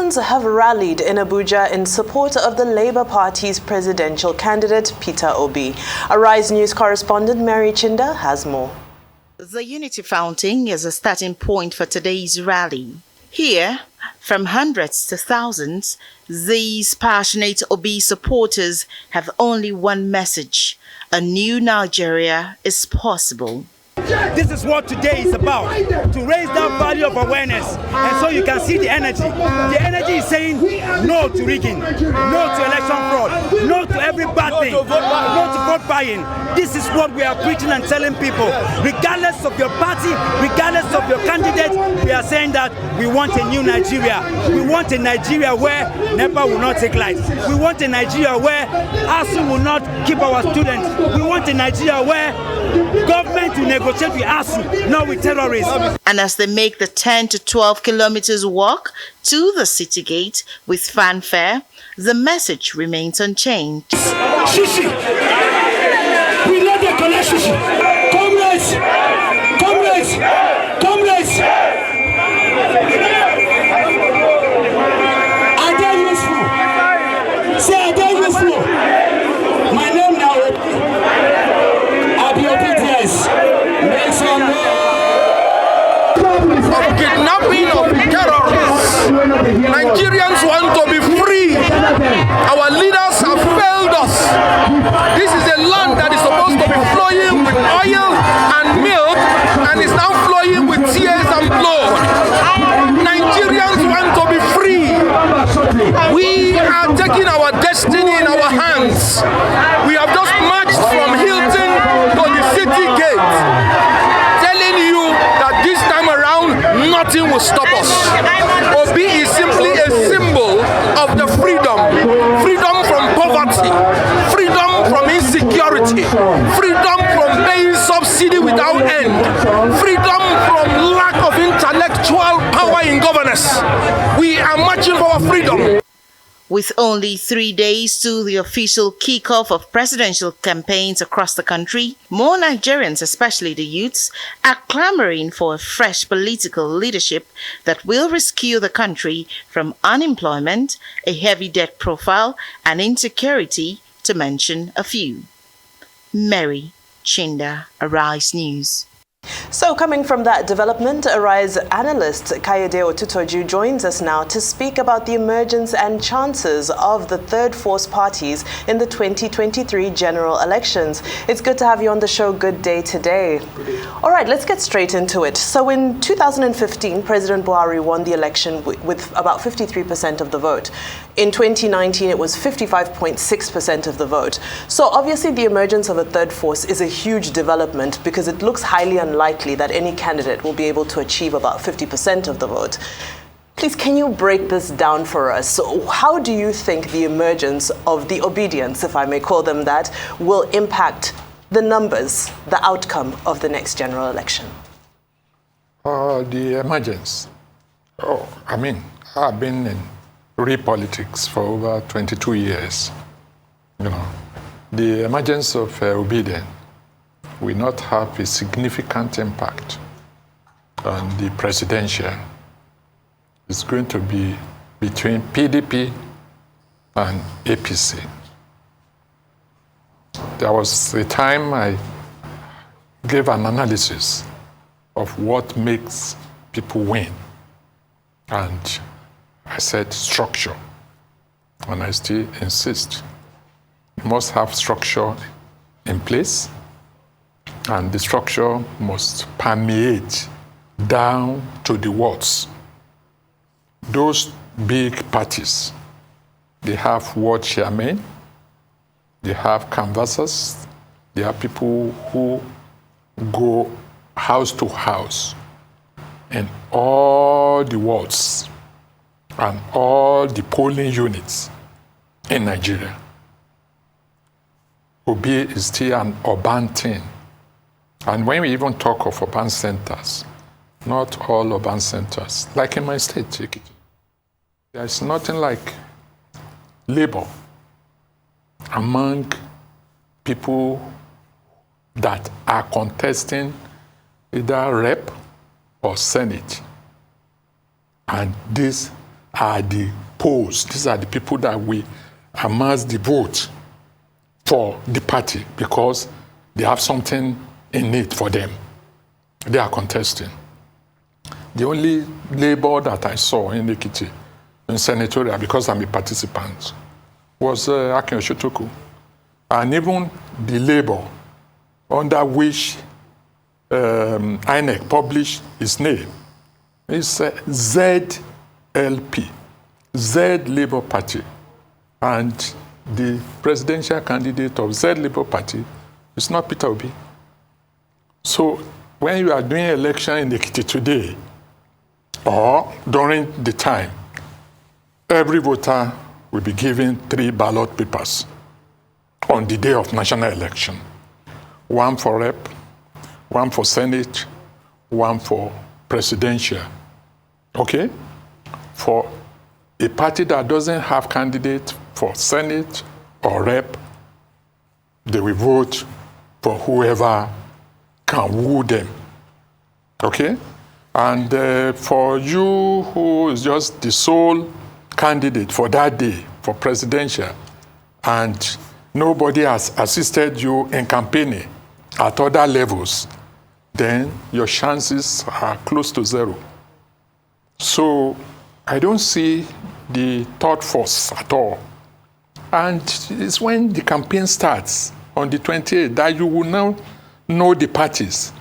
Nigerians have rallied in Abuja in support of the Labour Party's presidential candidate, Peter Obi. Arise News correspondent Mary Chinda has more. The Unity Fountain is a starting point for today's rally. Here, from hundreds to thousands, these passionate Obi supporters have only one message: a new Nigeria is possible. This is what today is about, to raise that value of awareness. And so you can see the energy. The energy is saying no to rigging, no to election fraud, no to every bad thing, no to vote buying. This is what we are preaching and telling people. Regardless of your party, regardless of your candidate, we are saying that we want a new Nigeria. We want a Nigeria where NEPA will not take life. We want a Nigeria where ASU will not keep our students. We want a Nigeria where government will negotiate with ASU, not with terrorists. And as they make the 10 to 12 kilometers walk to the city gate with fanfare, the message remains unchanged. Shishi! We let them collect shishi! Comrades! Comrades! Comrades! Are they useful? Say, are they useful? My name now, Obedience. Make some of kidnapping, of terrorists. Nigerians want to be free. Our leaders have failed us. This is a land that is supposed to be flowing with oil and milk and is now flowing with tears and blood. Nigerians want to be free. We are taking our destiny in our hands. We have just marched from Hilton to the city gate, telling you that this time around nothing will stop us. Obi is simply a symbol of the freedom from poverty, freedom from insecurity, freedom from paying subsidy without end, freedom from lack of intellectual power in governance. We are marching for our freedom. With only 3 days to the official kickoff of presidential campaigns across the country, more Nigerians, especially the youths, are clamoring for a fresh political leadership that will rescue the country from unemployment, a heavy debt profile, and insecurity, to mention a few. Mary Chinda, Arise News. So coming from that development, Arise analyst Kayode Otitoju joins us now to speak about the emergence and chances of the third force parties in the 2023 general elections. It's good to have you on the show. Good day today. All right, let's get straight into it. So in 2015, President Buhari won the election with about 53% of the vote. In 2019, it was 55.6% of the vote. So obviously the emergence of a third force is a huge development because it looks highly unlikely that any candidate will be able to achieve about 50% of the vote. Please, can you break this down for us? So how do you think the emergence of the obedience, if I may call them that, will impact the numbers, the outcome of the next general election? The emergence. I've been in real politics for over 22 years. The emergence of obedience will not have a significant impact on the presidential. It's going to be between PDP and APC. There was a time I gave an analysis of what makes people win. And I said structure. And I still insist. You must have structure in place. And the structure must permeate down to the wards. Those big parties, they have ward chairmen, they have canvassers, they have people who go house to house in all the wards and all the polling units in Nigeria. Obi is still an urban thing. And when we even talk of urban centers, not all urban centers, like in my state, there's nothing like labor among people that are contesting either rep or senate. And these are the polls. These are the people that we amass the vote for the party because they have something in it for them. They are contesting. The only labor that I saw in Ekiti, in senatorial, because I'm a participant, was Akin Oshotoku. And even the labor under which INEC published his name is ZLP, Z Labour Party. And the presidential candidate of Z Labour Party is not Peter Obi. So when you are doing election in Ekiti today, or during the time, every voter will be given 3 ballot papers on the day of national election. 1 for rep, 1 for Senate, 1 for presidential. Okay? For a party that doesn't have candidate for Senate or rep, they will vote for whoever can woo them. Okay? And for you who is just the sole candidate for that day, for presidential, and nobody has assisted you in campaigning at other levels, then your chances are close to 0. So I don't see the third force at all. And it's when the campaign starts on the 28th that you will now know the parties.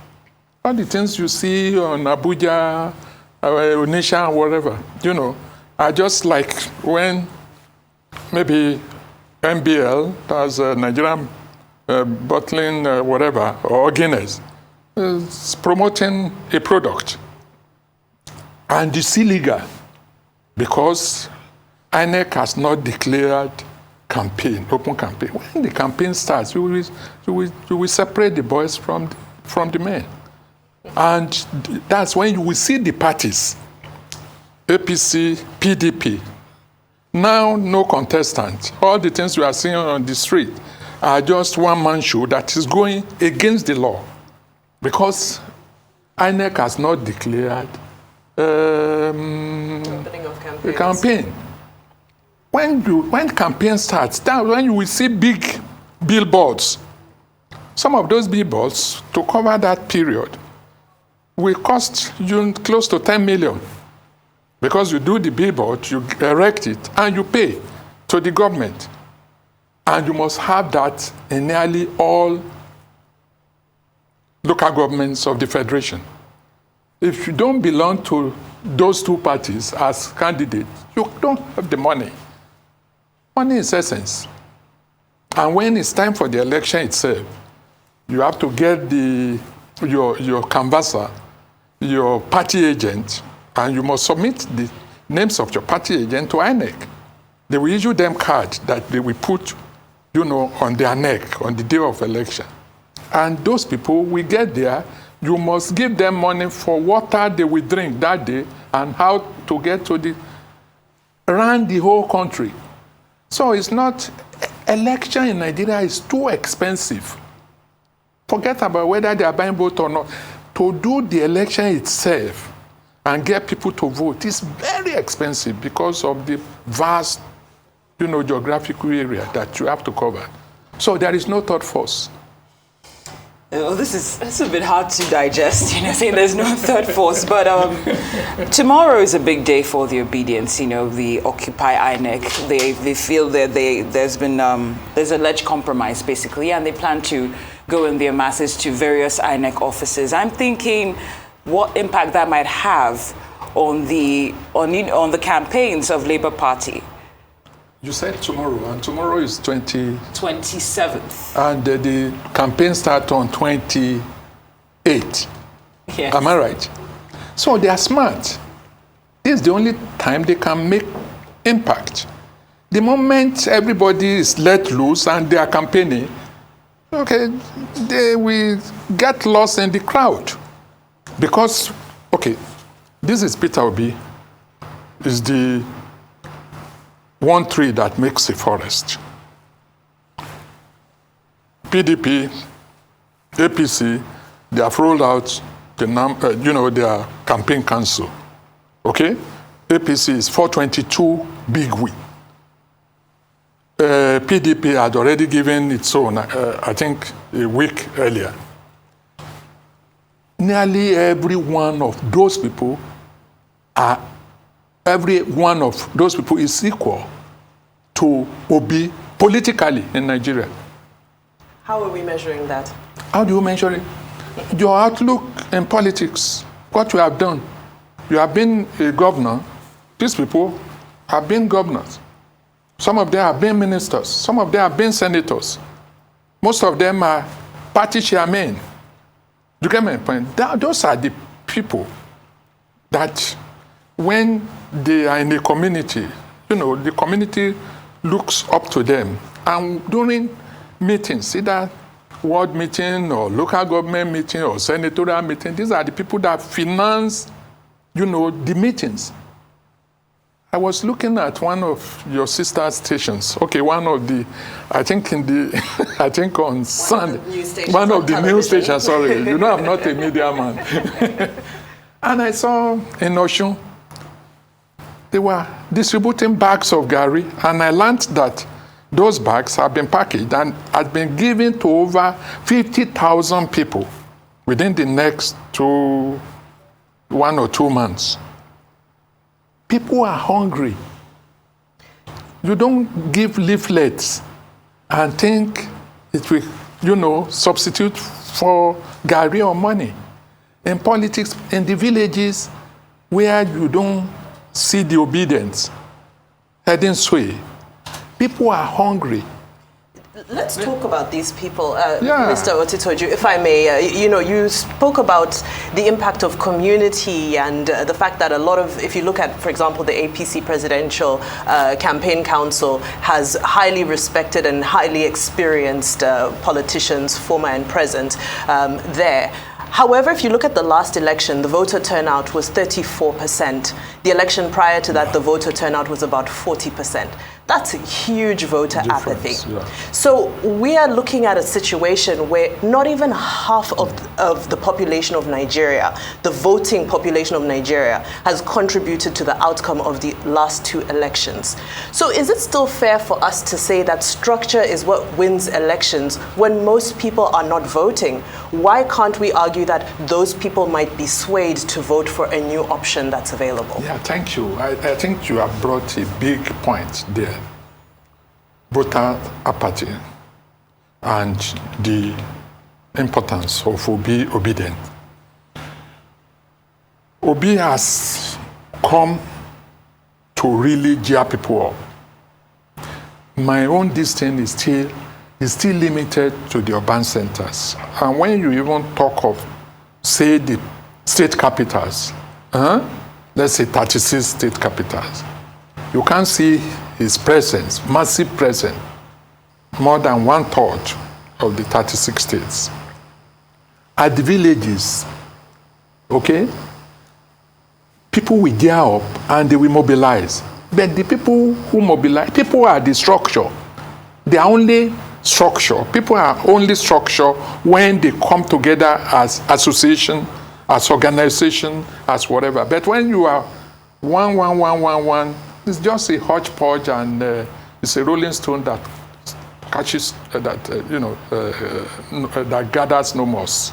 All the things you see on Abuja, Onitsha, whatever, are just like when maybe MBL, that's Nigerian bottling whatever, or Guinness, is promoting a product. And it's illegal because INEC has not declared open campaign. When the campaign starts, you will separate the boys from the men. And that's when you will see the parties, APC, PDP. Now, no contestant. All the things you are seeing on the street are just one-man show that is going against the law. Because INEC has not declared a campaign. When campaign starts, that's when you will see big billboards. Some of those billboards, to cover that period, will cost you close to 10 million. Because you do the billboard, you erect it, and you pay to the government. And you must have that in nearly all local governments of the Federation. If you don't belong to those two parties as candidates, you don't have the money. Money is essence. And when it's time for the election itself, you have to get your canvasser, your party agent, and you must submit the names of your party agent to INEC. They will issue them cards that they will put, on their neck on the day of election. And those people will get there. You must give them money for water they will drink that day and how to get around the whole country. So it's not, election in Nigeria is too expensive. Forget about whether they are buying vote or not. To do the election itself and get people to vote is very expensive because of the vast, geographical area that you have to cover. So there is no third force. Well, that's a bit hard to digest, saying there's no third force. But tomorrow is a big day for the obedience. The Occupy INEC. They feel that there's alleged compromise basically, and they plan to go in their masses to various INEC offices. I'm thinking what impact that might have on the campaigns of Labour Party. You said tomorrow, and tomorrow is 27th. And the campaign starts on 28th. Yes. Am I right? So they are smart. This is the only time they can make impact. The moment everybody is let loose and they are campaigning, okay, they will get lost in the crowd. Because, this is Peter Obi, is the one tree that makes a forest. PDP, APC, they have rolled out their campaign council. Okay? APC is 422 big win. PDP had already given its own, I think, a week earlier. Nearly every one of those people is equal to Obi politically in Nigeria. How are we measuring that? How do you measure it? Your outlook in politics, what you have done. You have been a governor. These people have been governors. Some of them have been ministers. Some of them have been senators. Most of them are party chairmen. You get my point? Those are the people that when they are in the community, the community looks up to them. And during meetings, either ward meeting or local government meeting or senatorial meeting, these are the people that finance, the meetings. I was looking at one of your sister stations. Okay, one of the, I think on Sunday. One of the news stations, sorry. I'm not a media man. And I saw in Oshun, they were distributing bags of gari, and I learned that those bags have been packaged and had been given to over 50,000 people within the next 1 or 2 months. People are hungry. You don't give leaflets and think it will, substitute for gari or money. In politics, in the villages where you don't see the obedience heading sway, people are hungry. Let's talk about these people, Mr. Otitoju, if I may. You spoke about the impact of community and the fact that a lot of, if you look at, for example, the APC Presidential Campaign Council has highly respected and highly experienced politicians, former and present, there. However, if you look at the last election, the voter turnout was 34%. The election prior to that, the voter turnout was about 40%. That's a huge voter apathy. Yeah. So we are looking at a situation where not even half of the population of Nigeria, the voting population of Nigeria, has contributed to the outcome of the last 2 elections. So is it still fair for us to say that structure is what wins elections when most people are not voting? Why can't we argue that those people might be swayed to vote for a new option that's available? Yeah, thank you. I think you have brought a big point there. Voter apathy and the importance of obedience. Obi has come to really gear people up. My own distance is still limited to the urban centers. And when you even talk of, say, the state capitals, let's say 36 state capitals, you can't see his presence, massive presence, more than 1/3 of the 36 states. At the villages, okay, people will gear up and they will mobilize. But the people who mobilize, people are the structure. They are only structure. People are only structure when they come together as association, as organization, as whatever. But when you are one, it's just a hodgepodge, and it's a rolling stone that catches, that gathers no moss.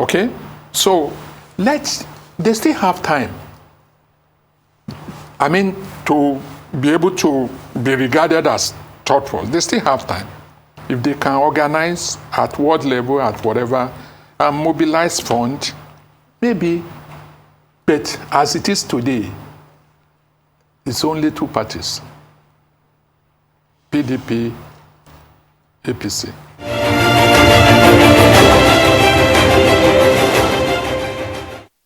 Okay? So they still have time. I mean, to be able to be regarded as thoughtful, they still have time. If they can organize at ward level, at whatever, and mobilize fund, maybe. But as it is today, it's only 2 parties, PDP, APC.